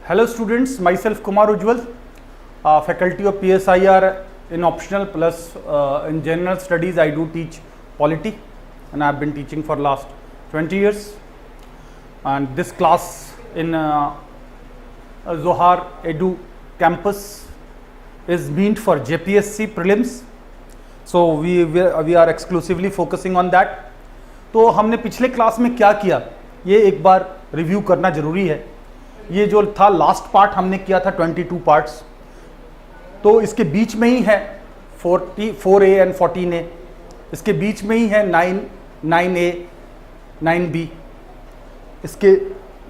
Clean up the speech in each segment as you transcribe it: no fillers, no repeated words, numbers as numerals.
Hello students, myself Kumar Ujjwal, faculty of PSIR in optional plus in general studies I do teach polity and I have been teaching for last 20 years, and this class in Zohar Edu campus is meant for JPSC prelims, so we are exclusively focusing on that. तो हमने पिछले class में क्या किया ये एक बार review करना जरूरी है। ये जो था लास्ट पार्ट हमने किया था 22 पार्ट्स, तो इसके बीच में ही है 4A एंड 14A, इसके बीच में ही है 9A 9B, इसके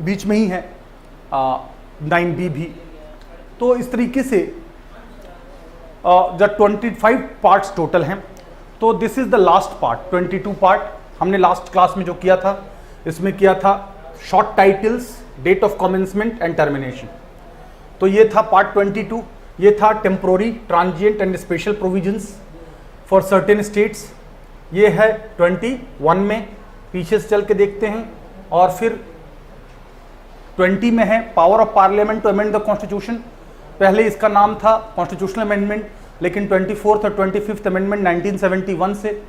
बीच में ही है 9B भी। तो इस तरीके से जब 25 पार्ट्स टोटल हैं, तो this is the last part 22 part. हमने लास्ट क्लास में जो किया था इसमें किया था short titles, date of commencement and termination. तो ये था पार्ट 22। ये था temporary, transient and special provisions for certain states. ये है 21 में, पीछे से चल के देखते हैं। और फिर 20 में है power of parliament to amend the constitution. पहले इसका नाम था कॉन्स्टिट्यूशनल अमेंडमेंट, लेकिन 24th और 25th अमेंडमेंट 1971 से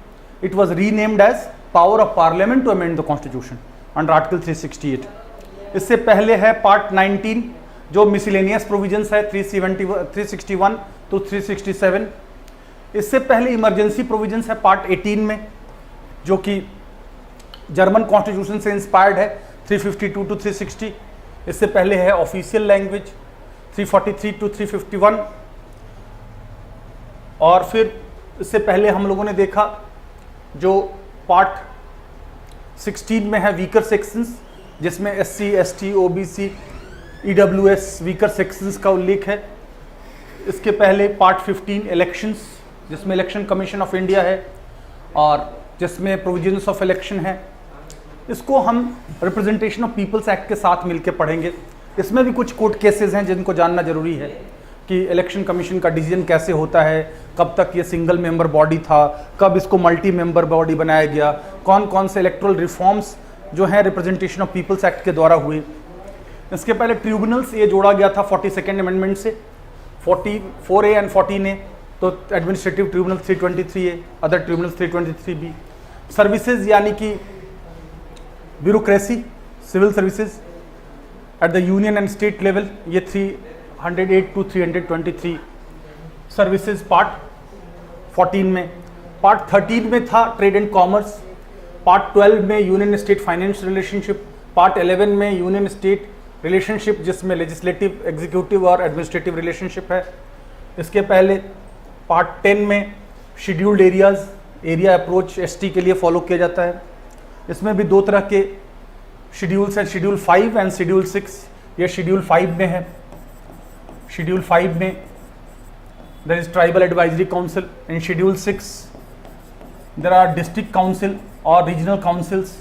it was renamed as power of parliament to amend the constitution under article 368। इससे पहले है पार्ट 19 जो मिसलेनियस प्रोविजंस है 361 टू 367। इससे पहले इमरजेंसी प्रोविजंस है पार्ट 18 में, जो कि जर्मन कॉन्स्टिट्यूशन से इंस्पायर्ड है 352 टू 360। इससे पहले है ऑफिशियल लैंग्वेज 343 टू 351। और फिर इससे पहले हम लोगों ने देखा जो पार्ट 16 में है वीकर सेक्शंस, जिसमें SC, ST, OBC, EWS weaker sections का उल्लेख है। इसके पहले पार्ट 15 इलेक्शंस, जिसमें इलेक्शन कमीशन ऑफ इंडिया है और जिसमें प्रोविजंस ऑफ इलेक्शन है। इसको हम रिप्रेजेंटेशन ऑफ पीपल्स एक्ट के साथ मिलकर पढ़ेंगे। इसमें भी कुछ कोर्ट केसेस हैं जिनको जानना जरूरी है कि इलेक्शन कमीशन का डिसीजन कैसे होता है, कब तक ये सिंगल मेंबर बॉडी था, कब इसको मल्टी मेंबर बॉडी बनाया गया, कौन कौन से इलेक्टोरल रिफॉर्म्स जो है रिप्रेजेंटेशन ऑफ पीपल्स एक्ट के द्वारा हुए। इसके पहले ट्रिब्यूनल्स ये जोड़ा गया था 42nd अमेंडमेंट से 4A एंड 14A। तो administrative tribunal 323A, other tribunal 323B। Services यानी कि bureaucracy, civil services at the union and state level, ये 308 टू 323 सर्विसेज पार्ट 14 में। पार्ट 13 में था ट्रेड एंड कॉमर्स। पार्ट 12 में union state finance relationship. Part 11 में union state relationship, जिसमें legislative, executive और एडमिनिस्ट्रेटिव रिलेशनशिप है। इसके पहले पार्ट 10 में scheduled areas, area approach ST के लिए फॉलो किया जाता है। इसमें भी दो तरह के शेड्यूल्स हैं, शेड्यूल 5 एंड शेड्यूल 6। ये शेड्यूल 5 में है। शेड्यूल 5 में there is tribal advisory council. In schedule 6 there are district council or regional councils.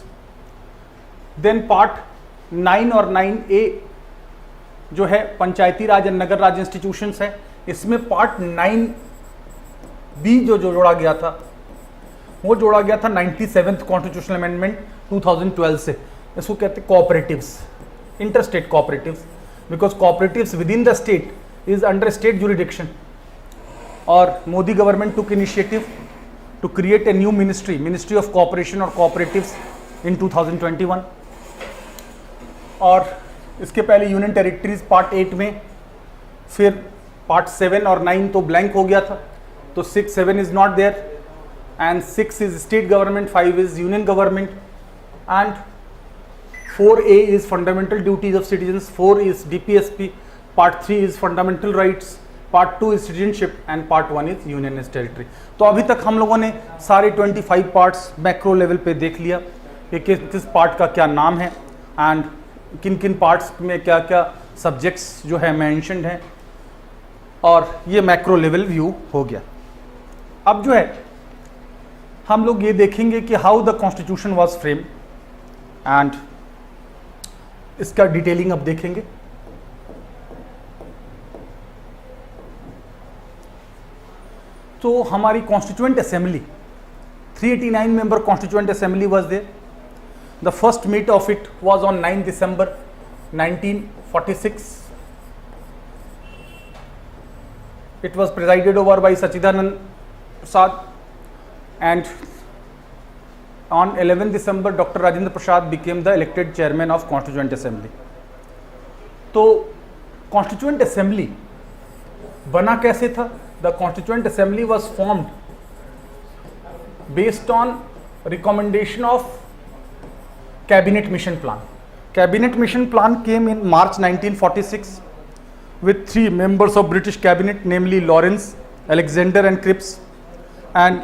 Then part 9 और 9A जो है पंचायती राज और नगर राज इंस्टीट्यूशंस है। इसमें पार्ट 9B जो जोड़ा गया था वो जोड़ा गया था 97th कॉन्स्टिट्यूशनल अमेंडमेंट 2012 से। इसको कहते हैं cooperatives, interstate cooperatives, because cooperatives within the state is under state jurisdiction. और Modi government took initiative to create a new ministry of cooperation और कोऑपरेटिव्स इन 2021। और इसके पहले यूनियन टेरिटरीज पार्ट 8 में। फिर पार्ट 7 और 9 तो ब्लैंक हो गया था, तो 6, 7 is not there and 6 is state government, 5 is union government and 4A is fundamental duties of citizens, 4 is DPSP, part 3 is fundamental rights, part 2 is citizenship and part 1 is union territory. तो अभी तक हम लोगों ने सारे 25 parts macro level पे देख लिया कि किस पार्ट का क्या नाम है एंड किन किन पार्ट्स में क्या क्या सब्जेक्ट्स जो है मेंशन्ड हैं, और ये मैक्रो लेवल व्यू हो गया। अब जो है हम लोग ये देखेंगे कि how the constitution was frame and इसका डिटेलिंग अब देखेंगे। तो हमारी constituent assembly 389 member constituent assembly was there. The first meet of it was on 9 December 1946 It was presided over by Sachidanand Prasad, and on 11 December Dr. Rajendra Prasad became the elected chairman of Constituent Assembly. तो Constituent Assembly बना कैसे था? The Constituent Assembly was formed based on recommendation of Cabinet Mission Plan. Cabinet Mission Plan came in March 1946 with 3 members of British Cabinet, namely Lawrence, Alexander and Cripps, and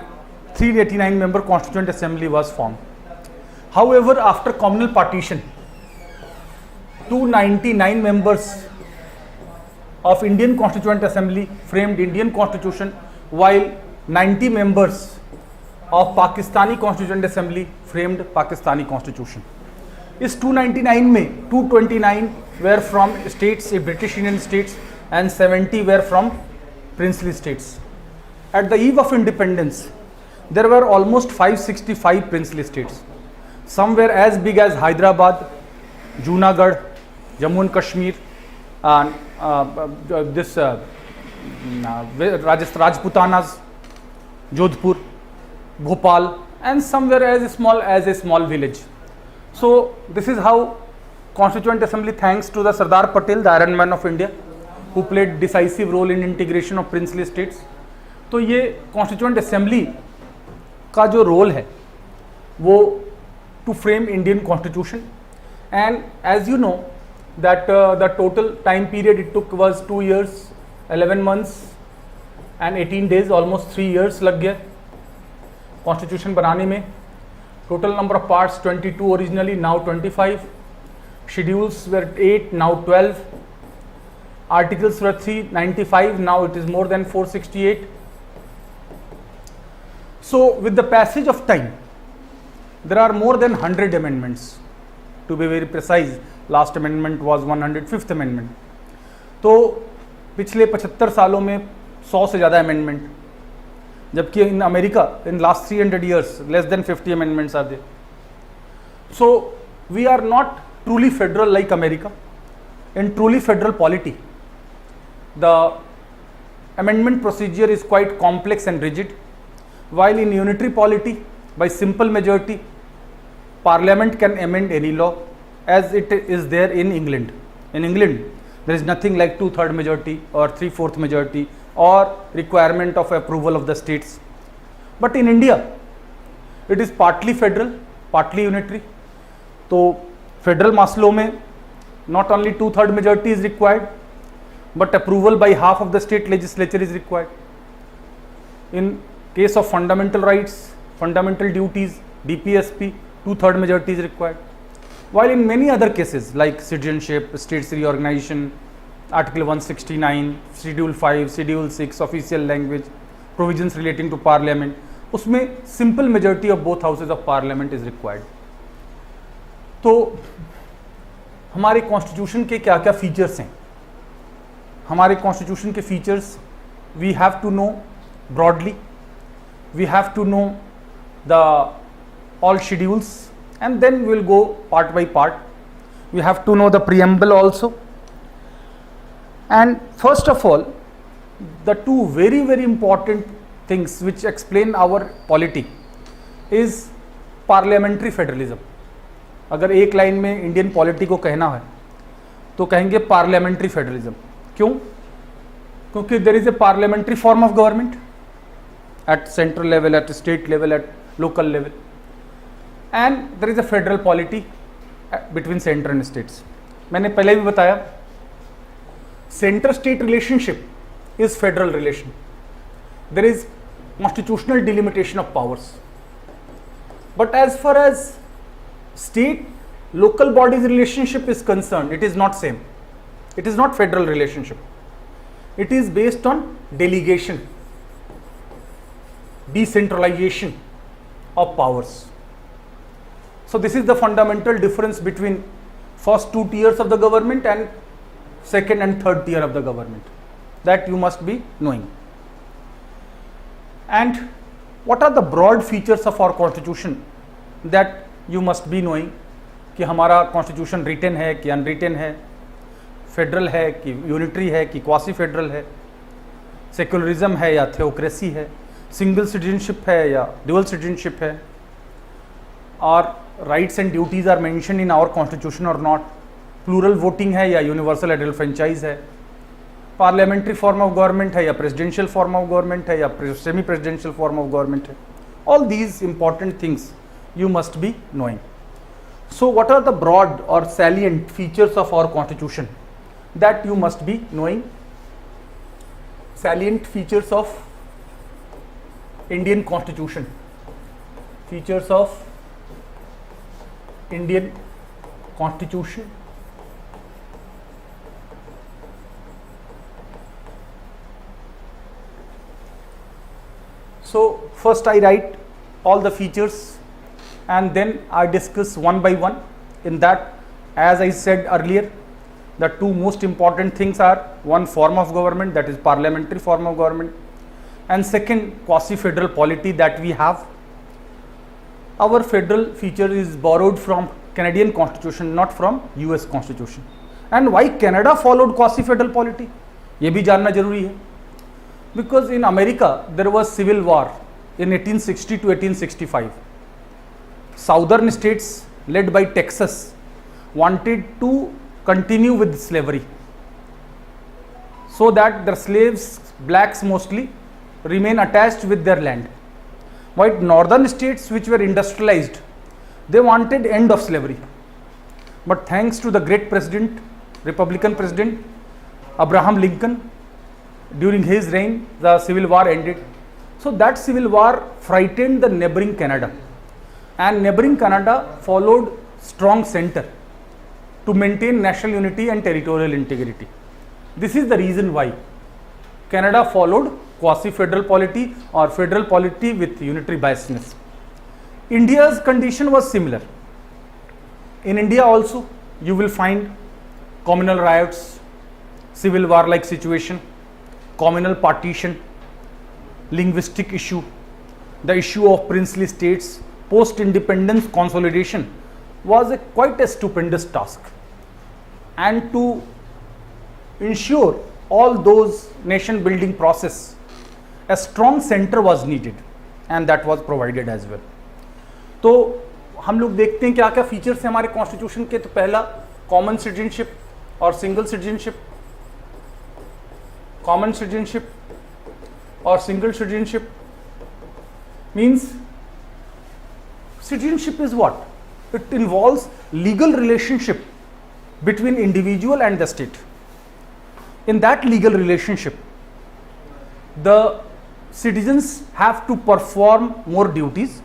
389 member Constituent Assembly was formed. However, after communal partition, 299 members of Indian Constituent Assembly framed Indian Constitution, while 90 members of Pakistani Constituent Assembly framed Pakistani Constitution. इस 299 में 229 were from states, British Union states, and 70 were from princely states. At the eve of independence, there were almost 565 princely states. Some were as big as Hyderabad, Junagadh, Jammu and Kashmir, and Rajputanas, Jodhpur, Bhopal, and some were as small as a small village. So this is how Constituent Assembly, thanks to the Sardar Patel, the Iron Man of India, who played decisive role in integration of princely states. तो ये Constituent Assembly का जो role है वो to frame Indian Constitution, and as you know that the total time period it took was 2 years, 11 months and 18 days, almost 3 years लग गया Constitution बनाने में. Total number of parts 22 originally, now 25. Schedules were 8, now 12. Articles were 395, now it is more than 468. So with the passage of time, there are more than 100 amendments. To be very precise, last amendment was 105th amendment. तो पिछले 75 सालों में 100 से ज़्यादा amendment, जबकि in America in last 300 years less than 50 amendments are there. So we are not truly federal like America. In truly federal polity, the amendment procedure is quite complex and rigid, while in unitary polity, by simple majority, Parliament can amend any law, as it is there in England. In England, there is nothing like 2/3 majority or 3/4 majority or requirement of approval of the states. But in India, it is partly federal, partly unitary. तो federal mass law में not only 2/3 majority is required, but approval by half of the state legislature is required. In case of fundamental rights, fundamental duties, DPSP, 2/3 majority is required. While in many other cases like citizenship, states reorganization, Article 169, Schedule 5, Schedule 6, official language, provisions relating to Parliament, उसमें simple majority of both houses of Parliament is required. तो हमारे constitution के क्या क्या features हैं? हमारे constitution के features we have to know broadly, we have to know the all schedules, and then we will go part by part. We have to know the preamble also, and first of all, the two very very important things which explain our polity is parliamentary federalism. अगर एक line में Indian polity को कहना है तो कहेंगे parliamentary federalism. क्यों? क्योंकि there is a parliamentary form of government at central level, at state level, at local level, and there is a federal polity between centre and states. मैंने पहले भी बताया, centre state relationship is federal relation. There is constitutional delimitation of powers, but as far as state local bodies relationship is concerned, it is not same. It is not federal relationship. It is based on delegation, decentralization of powers. So this is the fundamental difference between first two tiers of the government and second and third tier of the government, that you must be knowing. And what are the broad features of our constitution that you must be knowing? कि हमारा constitution written है कि unwritten है, federal है कि unitary है कि quasi federal है. सेक्युलरिज्म है या थियोक्रेसी है, सिंगल सिटीजनशिप है या ड्यूअल सिटीजनशिप है, और rights and duties are mention in our constitution और नॉट, प्लूरल वोटिंग है या यूनिवर्सल एडल्ट फ्रेंचाइज है, पार्लियामेंट्री फॉर्म ऑफ गवर्नमेंट है या प्रेसिडेंशियल फॉर्म ऑफ गवर्नमेंट है या semi presidential form of government है. All these important things you must be knowing. So what are the broad or salient features of our constitution that you must be knowing? Salient features of Indian constitution. Features of Indian constitution. So first I write all the features and then I discuss one by one. In that, as I said earlier, the two most important things are one, form of government, that is parliamentary form of government, and second, quasi-federal polity that we have. Our federal feature is borrowed from Canadian constitution, not from US constitution. And why Canada followed quasi-federal polity? ये भी जानना जरूरी है. Because in America there was civil war in 1860 to 1865. Southern states led by Texas wanted to continue with slavery so that the slaves, blacks mostly, remain attached with their land. While northern states which were industrialized, they wanted end of slavery. But thanks to the great president, Republican president Abraham Lincoln, during his reign the civil war ended. So that civil war frightened the neighboring Canada. And neighboring Canada followed strong center to maintain national unity and territorial integrity. This is the reason why Canada followed quasi-federal polity or federal polity with unitary biasness. India's condition was similar. In India also you will find communal riots, civil war-like situation, communal partition, linguistic issue, the issue of princely states. Post-independence consolidation was quite a stupendous task, and to ensure all those nation building process, a strong center was needed and that was provided as well. तो हम लोग देखते हैं क्या क्या features हैं हमारे constitution के. तो पहला, कॉमन सिटीजनशिप और सिंगल सिटीजनशिप. कॉमन सिटीजनशिप और single citizenship means citizenship is what? It involves legal relationship between individual and the state. In that legal relationship, the citizens have to perform more duties,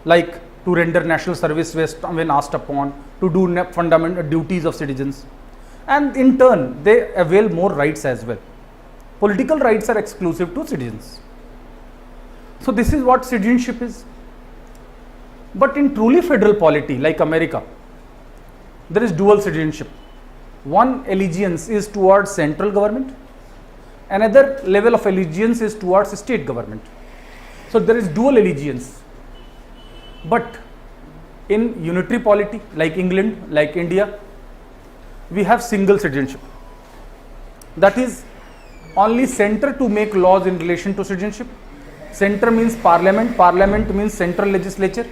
like to render national service when asked upon, to do fundamental duties of citizens, and in turn they avail more rights as well. Political rights are exclusive to citizens. So this is what citizenship is. But in truly federal polity like America, there is dual citizenship. One allegiance is towards central government, another level of allegiance is towards state government. So there is dual allegiance. But in unitary polity like England, like India, we have single citizenship. That is only center to make laws in relation to citizenship. Center means parliament, parliament means central legislature,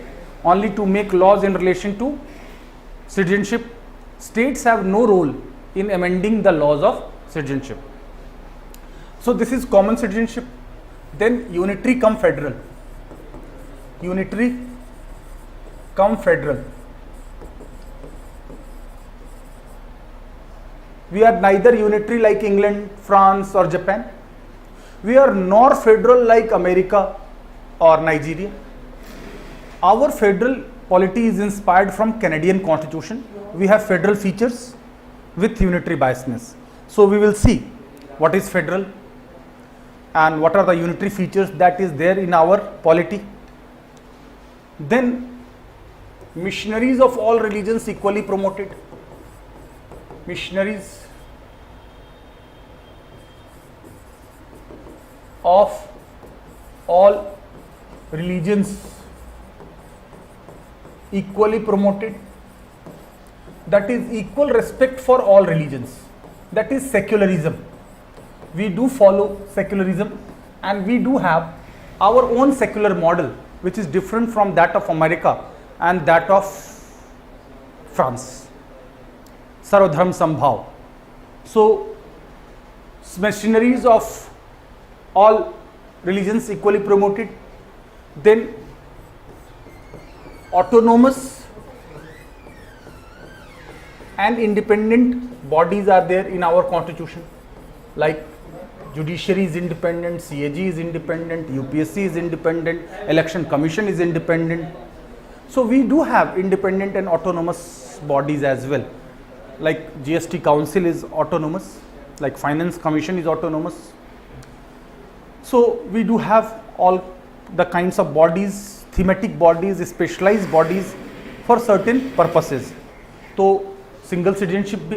only to make laws in relation to citizenship. States have no role in amending the laws of citizenship. So this is common citizenship. Then unitary cum federal. Unitary cum federal. We are neither unitary like England, France or Japan. We are nor federal like America or Nigeria. Our federal polity is inspired from Canadian constitution. We have federal features with unitary biasness. So we will see what is federal and what are the unitary features that is there in our polity. Then missionaries of all religions equally promoted. Missionaries of all religions equally promoted. That is equal respect for all religions. That is secularism. we do follow secularism, and we do have our own secular model, which is different from that of America and that of France. Sarvadharm Sambhav. So missionaries of all religions equally promoted. Then autonomous and independent bodies are there in our constitution, like judiciary is independent, CAG is independent, UPSC is independent, election commission is independent. So we do have independent and autonomous bodies as well, like GST council is autonomous, like finance commission is autonomous. So we do have all the kinds of bodies, thematic bodies, specialized bodies for certain purposes. तो single citizenship भी,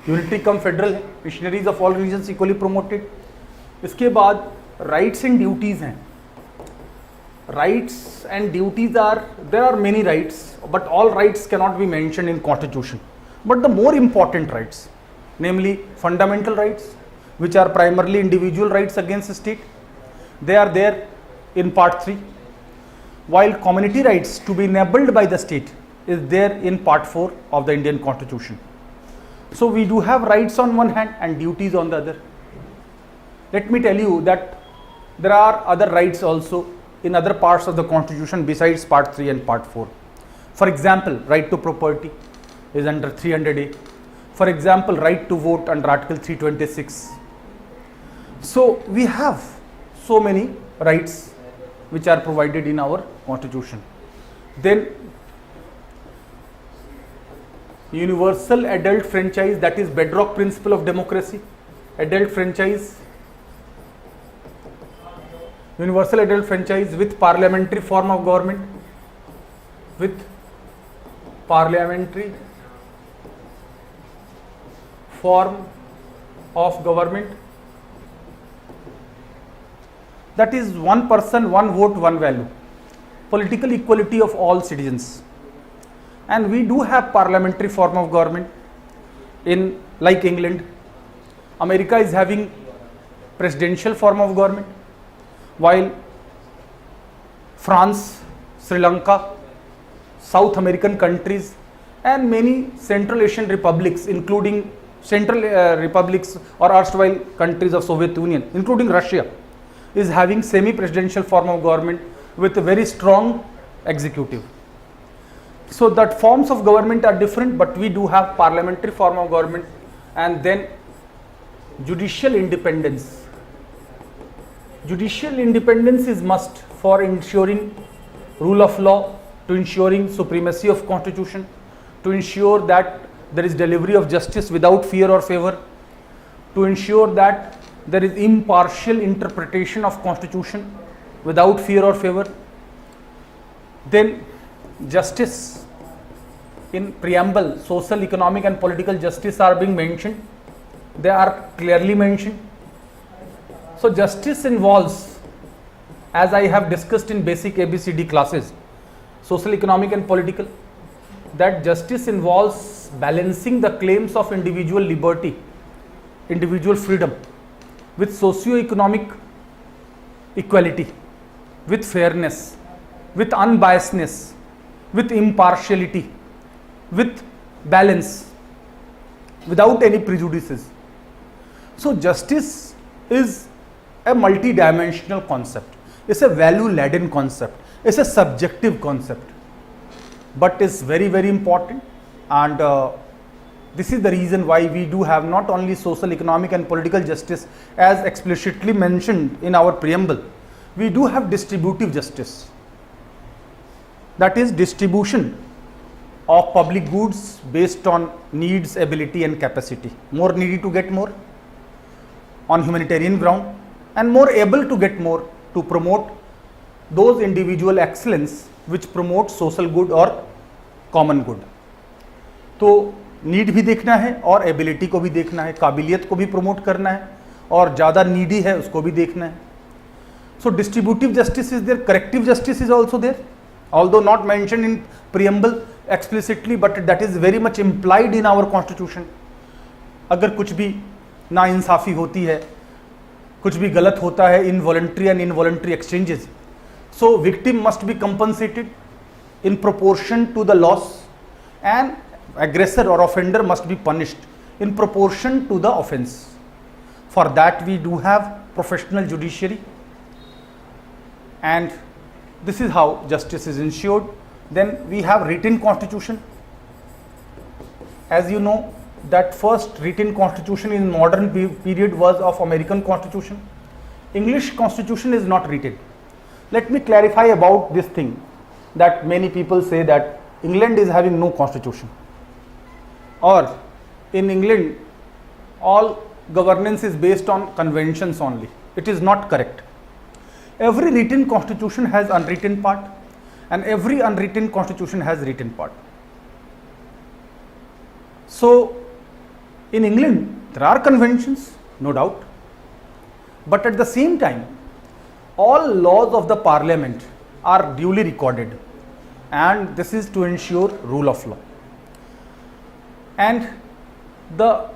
unity cum federal है, missionaries of all religions equally promoted. इसके बाद rights and duties हैं. Rights and duties are, there are many rights, but all rights cannot be mentioned in constitution. But the more important rights, namely fundamental rights, which are primarily individual rights against the state, they are there in part 3, while community rights to be enabled by the state is there in part 4 of the Indian Constitution. So we do have rights on one hand and duties on the other. Let me tell you that there are other rights also in other parts of the Constitution besides part 3 and part 4. For example, right to property is under 300A. For example, right to vote under Article 326. So we have so many rights which are provided in our Constitution. Then universal adult franchise, that is bedrock principle of democracy. Adult franchise, universal adult franchise with parliamentary form of government, with parliamentary form of government, that is one person, one vote, one value, political equality of all citizens. And we do have parliamentary form of government in, like England. America is having presidential form of government, while France, Sri Lanka, South American countries and many Central Asian republics, including Central republics or erstwhile countries of Soviet Union, including Russia, is having semi-presidential form of government with a very strong executive. So that forms of government are different, but we do have parliamentary form of government. And then judicial independence. Judicial independence is must for ensuring rule of law, to ensuring supremacy of constitution, to ensure that there is delivery of justice without fear or favor, to ensure that there is impartial interpretation of constitution without fear or favor. Then justice, in preamble, social, economic and political justice are being mentioned. They are clearly mentioned. So justice involves, as I have discussed in basic ABCD classes, social, economic and political, that justice involves balancing the claims of individual liberty, individual freedom, with socio-economic equality, with fairness, with unbiasedness, with impartiality, with balance, without any prejudices. So justice is a multi-dimensional concept. It's a value-laden concept. It's a subjective concept, but it's very, very important. And this is the reason why we do have not only social, economic and political justice as explicitly mentioned in our preamble. We do have distributive justice, that is distribution of public goods based on needs, ability and capacity. More needy to get more on humanitarian ground, and more able to get more to promote those individual excellence which promote social good or common good. तो need भी देखना है और ability को भी देखना है, काबिलियत को भी प्रमोट करना है, और ज़्यादा नीडी है उसको भी देखना है. So distributive justice is there, corrective justice is also there, although not mentioned in preamble explicitly, but that is very much implied in our constitution. अगर कुछ भी नाइंसाफ़ी होती है कुछ भी गलत होता है, involuntary and involuntary exchanges, so victim must be compensated in proportion to the loss and aggressor or offender must be punished in proportion to the offense. For that we do have professional judiciary, and this is how justice is ensured. Then we have written constitution. As you know that first written constitution in modern period was of American Constitution. English Constitution is not written. Let me clarify about this thing, that many people say that England is having no constitution, or in England all governance is based on conventions only. It is not correct. Every written constitution has unwritten part, and every unwritten constitution has written part. So in England there are conventions, no doubt, but at the same time all laws of the parliament are duly recorded, and this is to ensure rule of law. And the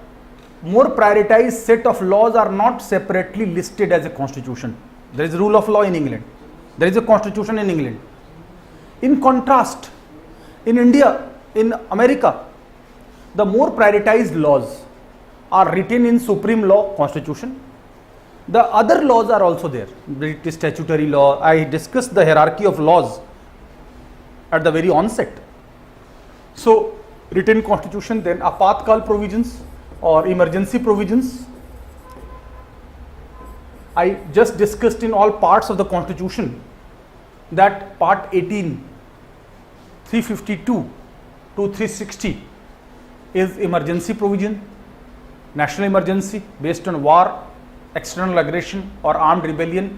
more prioritized set of laws are not separately listed as a constitution. There is rule of law in England, there is a constitution in England. In contrast, in India, in America, the more prioritized laws are written in supreme law, constitution. The other laws are also there. British statutory law. I discussed the hierarchy of laws at the very onset. So written constitution, then apatkal provisions or emergency provisions. I just discussed in all parts of the constitution that part 18, 352 to 360 is emergency provision, national emergency based on war, external aggression or armed rebellion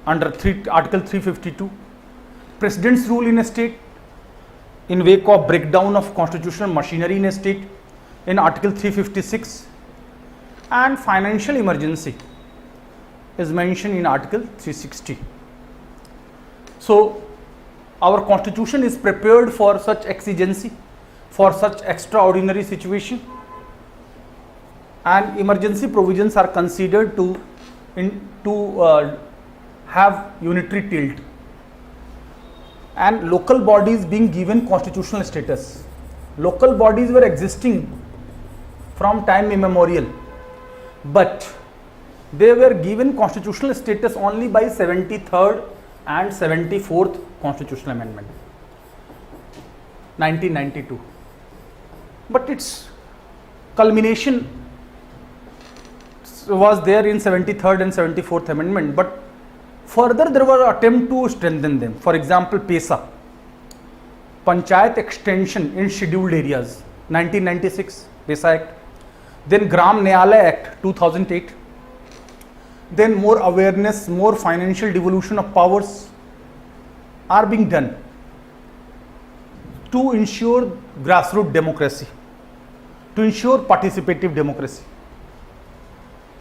under Article 352. President's rule in a state in wake of breakdown of constitutional machinery in a state in Article 356, and financial emergency is mentioned in Article 360. So our constitution is prepared for such exigency, for such extraordinary situation, and emergency provisions are considered to have unitary tilt, and local bodies being given constitutional status. Local bodies were existing from time immemorial, but they were given constitutional status only by 73rd and 74th constitutional amendment 1992, but its culmination was there in 73rd and 74th amendment, but further there were attempt to strengthen them. For example, PESA, Panchayat Extension in Scheduled Areas, 1996 PESA Act, then Gram Nyaya Act 2008, then more awareness, more financial devolution of powers are being done to ensure grassroots democracy, to ensure participative democracy.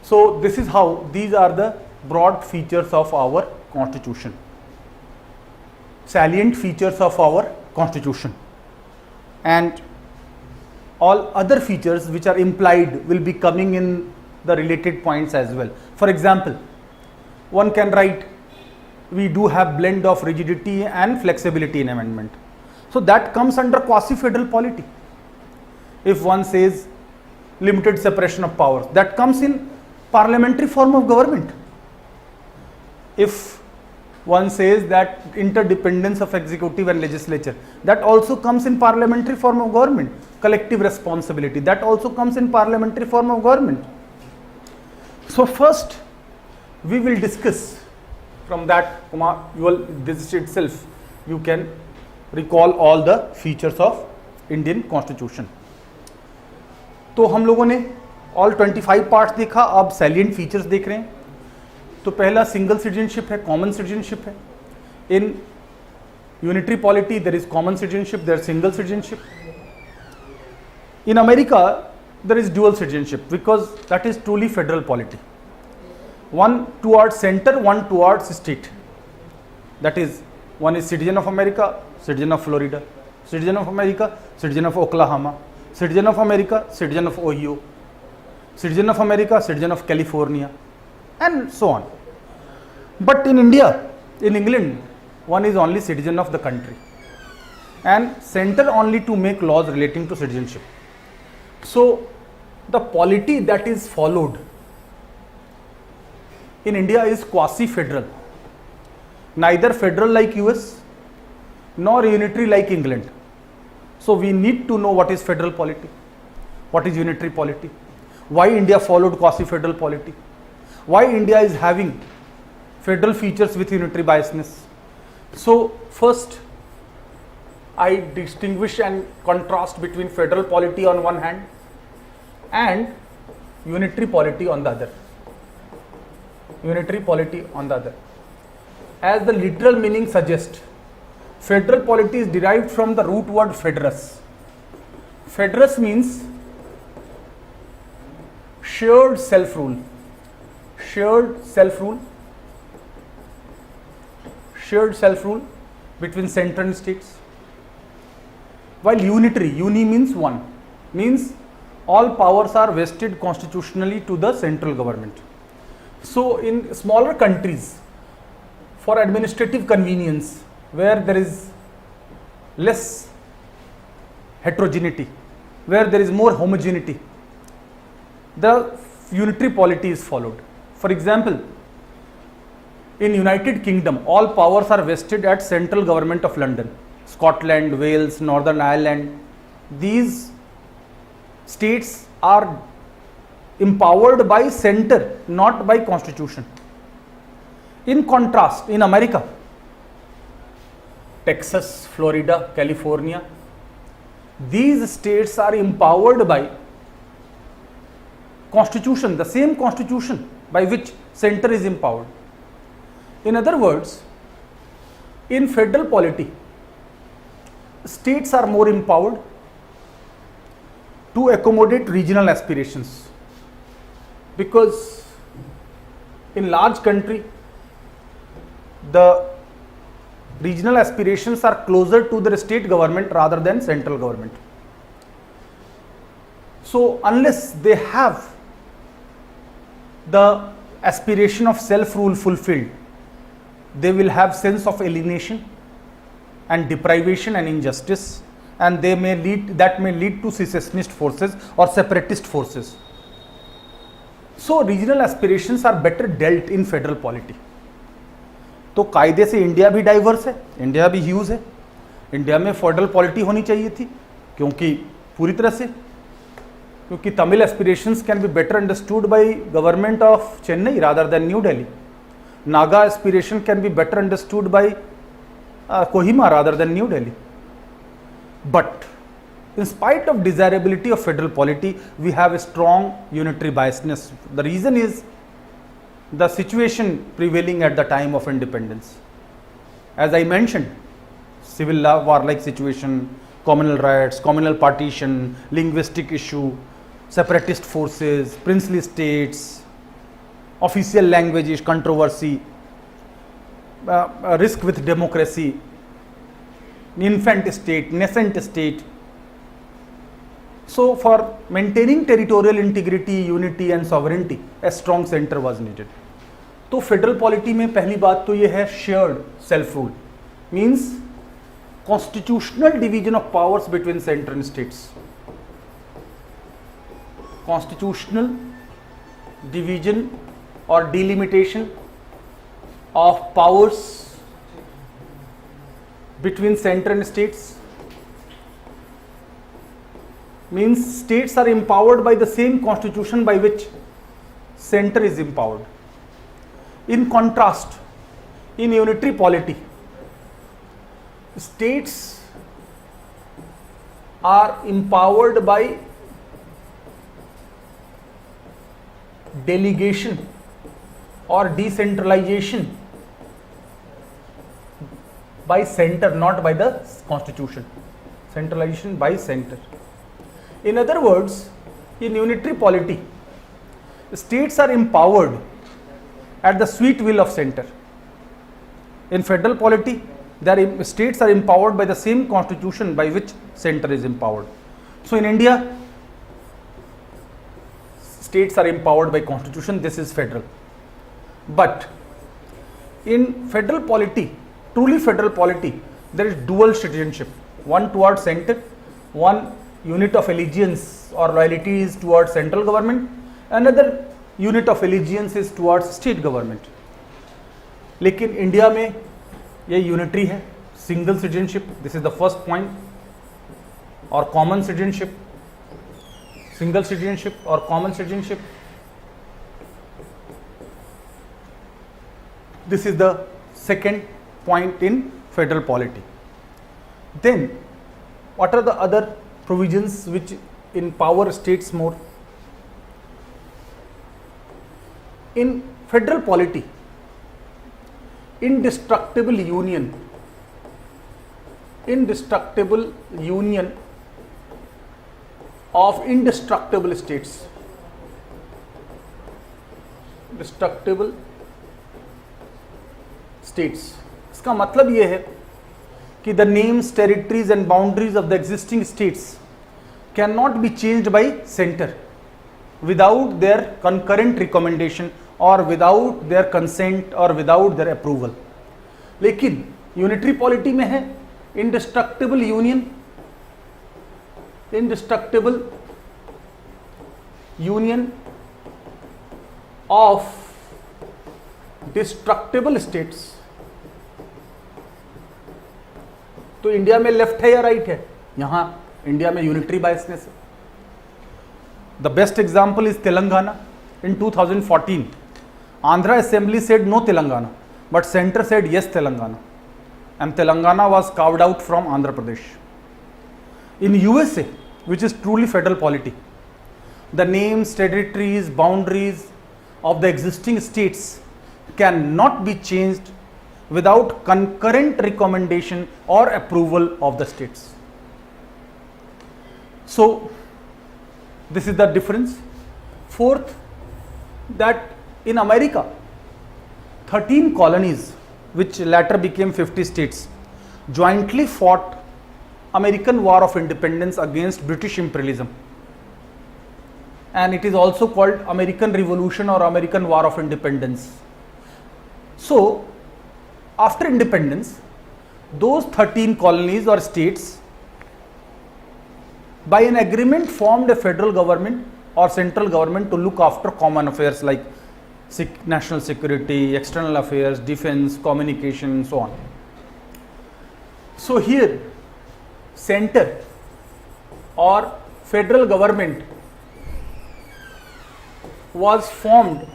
So this is how, these are the broad features of our constitution, salient features of our constitution, and all other features which are implied will be coming in the related points as well. For example, one can write, we do have blend of rigidity and flexibility in amendment. So that comes under quasi-federal polity. If one says limited separation of powers, that comes in parliamentary form of government. If one says that interdependence of executive and legislature, that also comes in parliamentary form of government. Collective responsibility, that also comes in parliamentary form of government. So first we will discuss from that, this itself you can recall all the features of Indian Constitution. तो हम लोगों ने all 25 parts देखा, अब salient features देख रहे हैं. तो पहला सिंगल सिटीजनशिप है, कॉमन सिटीजनशिप है. In unitary polity there is common citizenship, there single citizenship. In America there is dual citizenship because that is truly federal polity, one towards center, one towards state. That is, one is citizen of America, citizen of Florida, citizen of America, citizen of Oklahoma, citizen of America, citizen of Ohio. citizen of America, citizen of California, and so on. But in India, in England, one is only citizen of the country and center only to make laws relating to citizenship. So the polity that is followed in India is quasi-federal, neither federal like US nor unitary like England. So we need to know what is federal polity, what is unitary polity, why India followed quasi-federal polity, why India is having federal features with unitary biasness. So first, I distinguish and contrast between federal polity on one hand and unitary polity on the other. Unitary polity on the other. As the literal meaning suggests, federal polity is derived from the root word federus. Federus means shared self-rule. Shared self-rule. Shared self-rule between center and states. While unitary, uni means one, means all powers are vested constitutionally to the central government. So in smaller countries, for administrative convenience, where there is less heterogeneity, where there is more homogeneity, the unitary polity is followed. For example, in United Kingdom, all powers are vested at central government of London, Scotland, Wales, Northern Ireland. These states are empowered by center, not by constitution. In contrast, in America, Texas, Florida, California, these states are empowered by constitution, the same constitution by which center is empowered. In other words, in federal polity, states are more empowered to accommodate regional aspirations, because in large country the regional aspirations are closer to the state government rather than central government. So unless they have the aspiration of self-rule fulfilled, they will have sense of alienation and deprivation and injustice, and that may lead to secessionist forces or separatist forces. So regional aspirations are better dealt in federal polity. तो कायदे से India भी diverse है, India भी huge है, India में federal polity होनी चाहिए थी, क्योंकि पूरी तरह से, क्योंकि Tamil aspirations can be better understood by government of Chennai rather than new Delhi. Naga aspiration can be better understood by Kohima rather than New Delhi. But in spite of desirability of federal polity, we have a strong unitary biasness. The reason is the situation prevailing at the time of independence. As I mentioned, civil war-like situation, communal riots, communal partition, linguistic issue, separatist forces, princely states, official languages, controversy, risk with democracy, infant state, nascent state. So for maintaining territorial integrity, unity and sovereignty, a strong center was needed. तो federal polity में पहली बात तो ये है shared self rule, means constitutional division of powers between centre and states. Constitutional division और delimitation of powers between center and states means states are empowered by the same constitution by which center is empowered. In contrast, in unitary polity, states are empowered by delegation or decentralization by center, not by the constitution. Centralization by center. In other words, in unitary polity, states are empowered at the sweet will of center. In federal polity, states are empowered by the same constitution by which center is empowered. So in India, states are empowered by constitution, this is federal. But in federal polity, truly federal polity, there is dual citizenship, one towards center, one unit of allegiance or loyalty is towards central government, another unit of allegiance is towards state government. लेकिन India में ये unitary है, single citizenship, this is the first point, और common citizenship, single citizenship और common citizenship, this is the second point in federal polity. Then what are the other provisions which empower states more? In federal polity, indestructible union of indestructible states, destructible states, इसका मतलब ये है कि the names, territories and boundaries of the existing states cannot be changed by center without their concurrent recommendation or without their consent or without their approval. लेकिन unitary polity में है indestructible union of destructible states. तो India में left है या right है? यहां India में यूनिटरी बायसनेस है. The best example is Telangana. In 2014 Andhra assembly said no Telangana, but center said yes Telangana, and Telangana was carved out from Andhra Pradesh. In USA, which is truly federal polity, the names, territories, boundaries of the existing states cannot be changed without concurrent recommendation or approval of the states. So this is the difference. Fourth, that in America 13 colonies which later became 50 states jointly fought American War of Independence against British imperialism, and it is also called American Revolution or American War of Independence. So after independence, those 13 colonies or states by an agreement formed a federal government or central government to look after common affairs like national security, external affairs, defense, communication and so on. So here center or federal government was formed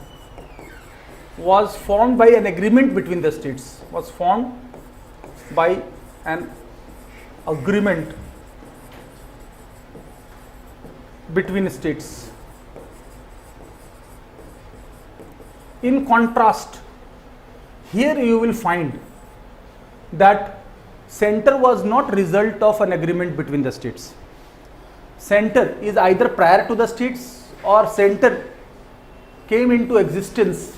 by an agreement between the states, was formed by an agreement between states. In contrast, here you will find that center was not result of an agreement between the states. Center is either prior to the states or center came into existence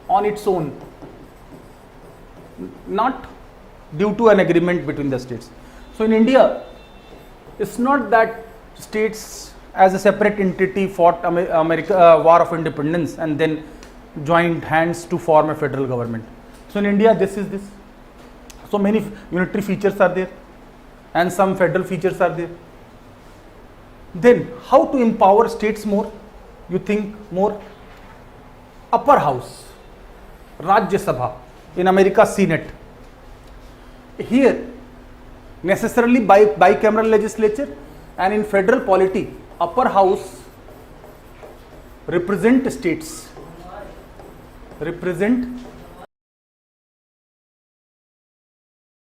on its own, not due to an agreement between the states. So in India, it's not that states as a separate entity fought War of Independence and then joined hands to form a federal government. So in India, this is this. So many unitary features are there and some federal features are there. Then how to empower states more? You think more? Upper house, Rajya Sabha, in America Senate. Here necessarily bicameral legislature, and in federal polity upper house represent states, represent